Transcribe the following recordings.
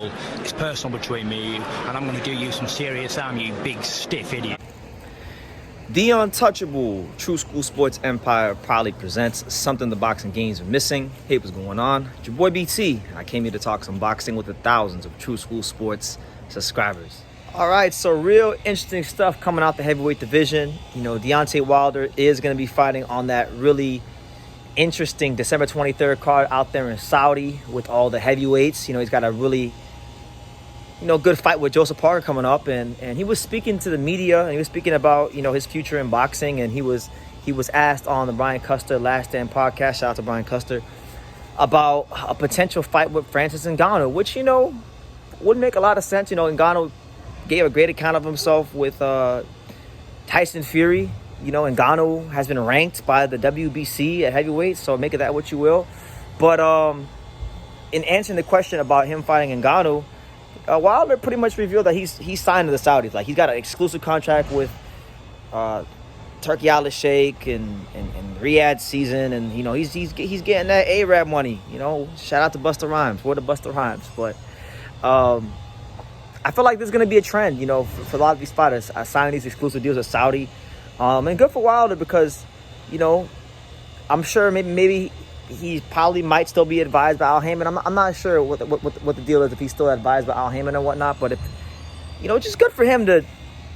It's personal between me and you, and I'm going to do you some serious harm, you big stiff idiot. The Untouchable True School Sports Empire proudly presents something the boxing games are missing. Hey, what's going on? It's your boy BT. I came here to talk some boxing with the thousands of True School Sports subscribers. All right, so real interesting stuff coming out the heavyweight division. You know, Deontay Wilder is going to be fighting on that really interesting December 23rd card out there in Saudi with all the heavyweights. You know, he's got a really good fight with Joseph Parker coming up, and he was speaking to the media, and he was speaking about, his future in boxing, and he was asked on the Brian Custer Last Stand podcast, shout out to Brian Custer, about a potential fight with Francis Ngannou, which, would make a lot of sense. Ngannou gave a great account of himself with Tyson Fury. Ngannou has been ranked by the WBC at heavyweight, so make of that what you will. But in answering the question about him fighting Ngannou, Wilder pretty much revealed that he's signed to the Saudis. Like, he's got an exclusive contract with Turkey Al Sheikh and Riyadh season, and he's getting that Arab money. Shout out to Busta Rhymes. Where the Busta Rhymes? But I feel like there's gonna be a trend, for a lot of these fighters signing these exclusive deals with Saudi, and good for Wilder because, I'm sure maybe he probably might still be advised by Al Haymon. I'm not sure what the deal is, if he's still advised by Al Haymon or whatnot. But if just good for him to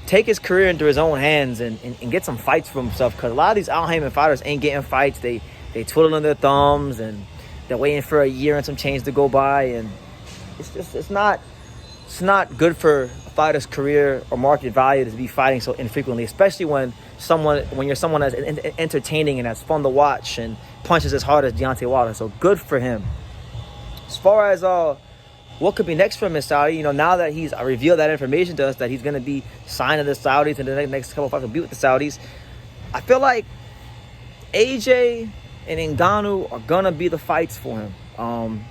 take his career into his own hands and get some fights for himself. Because a lot of these Al Haymon fighters ain't getting fights. They twiddling their thumbs and they're waiting for a year and some change to go by. And it's not good for a fighter's career or market value to be fighting so infrequently, especially when you're someone that's entertaining and that's fun to watch and punches as hard as Deontay Wilder. So good for him. As far as what could be next for him in Saudi, now that he's revealed that information to us, that he's going to be signing the Saudis and the next couple of fights will be with the Saudis, I feel like AJ and Ngannou are going to be the fights for him.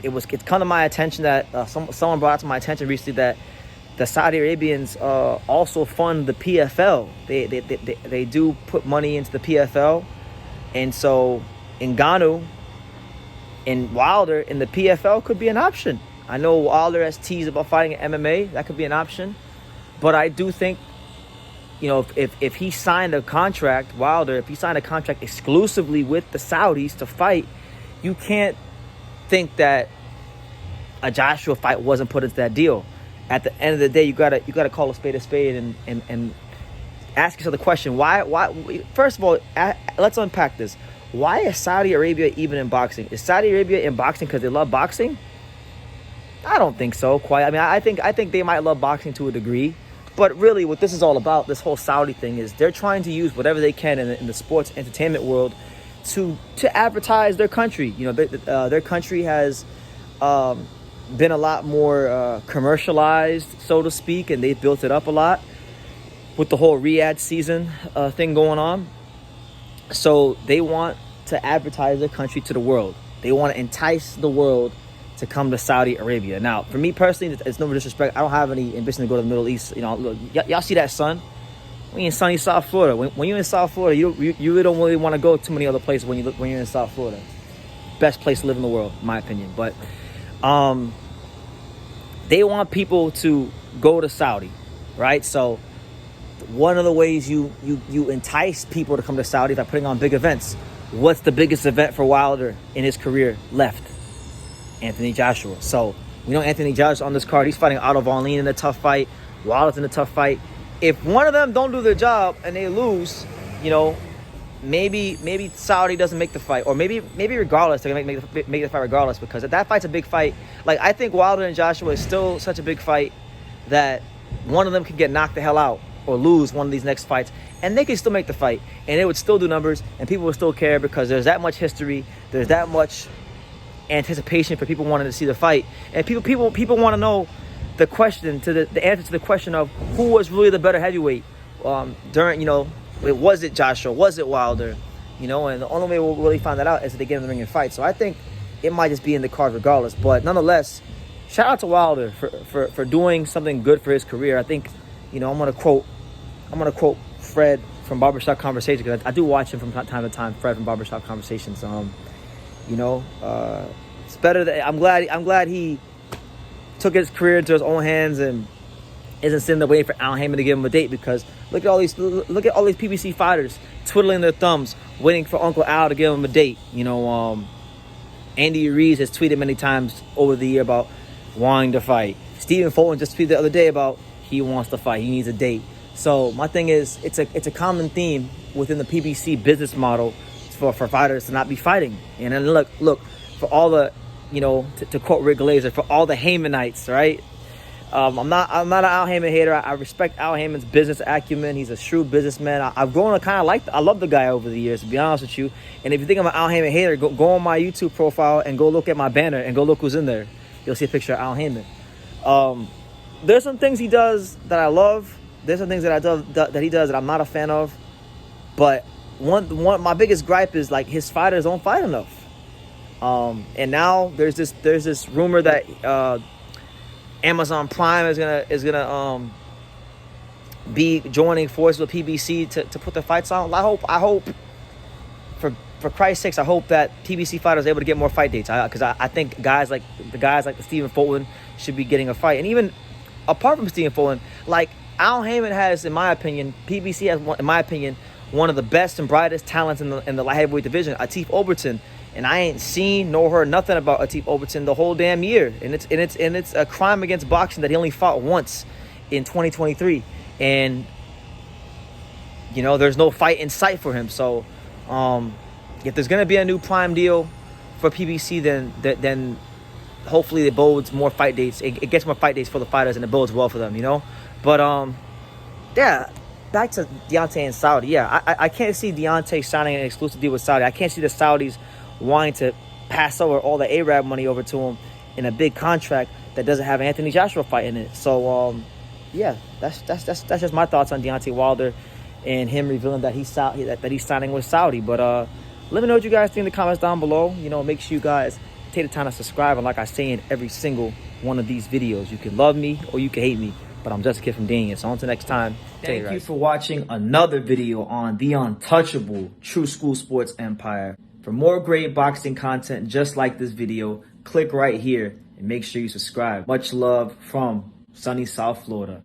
It's come to my attention that someone brought it to my attention recently that the Saudi Arabians also fund the PFL. They do put money into the PFL. And so Ngannou and Wilder in the PFL could be an option. I know Wilder has teased about fighting in MMA. That could be an option. But I do think, if he signed a contract, Wilder, if he signed a contract exclusively with the Saudis to fight, you can't think that a Joshua fight wasn't put into that deal. At the end of the day, you gotta call a spade and ask yourself the question, why? First of all, let's unpack this. Why is Saudi Arabia even in boxing? Is Saudi Arabia in boxing because they love boxing? I don't think so, quite. I mean, I think they might love boxing to a degree. But really, what this is all about, this whole Saudi thing, is they're trying to use whatever they can in the sports entertainment world to advertise their country. Their country has been a lot more commercialized, so to speak, and they've built it up a lot with the whole Riyadh season thing going on. So they want to advertise their country to the world. They want to entice the world to come to Saudi Arabia. Now, for me personally, it's no disrespect. I don't have any ambition to go to the Middle East. Look, y'all see that sun? We in sunny South Florida. When you're in South Florida, you really don't really want to go too many other places when you're in South Florida. Best place to live in the world, in my opinion. But they want people to go to Saudi, right? So one of the ways you entice people to come to Saudi is by putting on big events. What's the biggest event for Wilder in his career left? Anthony Joshua. So we know Anthony Joshua on this card. He's fighting Otto Von Lean in a tough fight. Wilder's in a tough fight. If one of them don't do their job and they lose, maybe Saudi doesn't make the fight, or maybe regardless they're gonna make the fight regardless, because if that fight's a big fight, like I think Wilder and Joshua is still such a big fight that one of them could get knocked the hell out or lose one of these next fights, and they can still make the fight, and it would still do numbers, and people would still care because there's that much history, there's that much anticipation for people wanting to see the fight, and people want to know the answer to the question of who was really the better heavyweight during, was it Joshua, was it Wilder, and the only way we'll really find that out is if they get in the ring and fight. So I think it might just be in the card regardless, but nonetheless, shout out to Wilder for doing something good for his career. I think, I'm gonna quote Fred from Barbershop Conversations, because I do watch him from time to time. Fred from Barbershop Conversations. It's better that I'm glad he took his career into his own hands and isn't sitting there waiting for Al Haymon to give him a date, because look at all these PBC fighters twiddling their thumbs, waiting for Uncle Al to give him a date. You know, Andy Ruiz has tweeted many times over the year about wanting to fight. Stephen Fulton just tweeted the other day about he wants to fight. He needs a date. So my thing is, it's a common theme within the PBC business model for fighters to not be fighting. And then look for all the, you know, to quote Rick Glazer, for all the Haymonites, right? I'm not an Al Haymon hater. I respect Al Haymon's business acumen. He's a shrewd businessman. I've grown to kind of I love the guy over the years, to be honest with you. And if you think I'm an Al Haymon hater, go on my YouTube profile and go look at my banner and go look who's in there. You'll see a picture of Al Haymon. There's some things he does that I love. There's some things that he does that I'm not a fan of. But my biggest gripe is like his fighters don't fight enough. And now there's this rumor that Amazon Prime is gonna be joining forces with PBC to put the fights on. I hope for Christ's sakes, I hope that PBC fighters are able to get more fight dates. Because I think guys like Stephen Fulton should be getting a fight. And even apart from Stephen Fulton, like Al Haymon has, in my opinion, PBC has, in my opinion, one of the best and brightest talents in the light heavyweight division, Atif Overton. And I ain't seen nor heard nothing about Atif Overton the whole damn year. And it's a crime against boxing that he only fought once in 2023. And, you know, there's no fight in sight for him. So if there's going to be a new Prime deal for PBC, then hopefully it bodes more fight dates. It gets more fight dates for the fighters, and it bodes well for them, you know? But, yeah, back to Deontay and Saudi. Yeah, I can't see Deontay signing an exclusive deal with Saudi. I can't see the Saudis wanting to pass over all the Arab money over to him in a big contract that doesn't have Anthony Joshua fighting it. So yeah, that's just my thoughts on Deontay Wilder and him revealing that he's signing with Saudi. But let me know what you guys think in the comments down below. You know, make sure you guys take the time to subscribe, and like I say in every single one of these videos, you can love me or you can hate me, but I'm just a kid from Daniel. So until next time, thank you for watching another video on the untouchable True School Sports Empire. For more great boxing content just like this video, click right here and make sure you subscribe. Much love from sunny South Florida.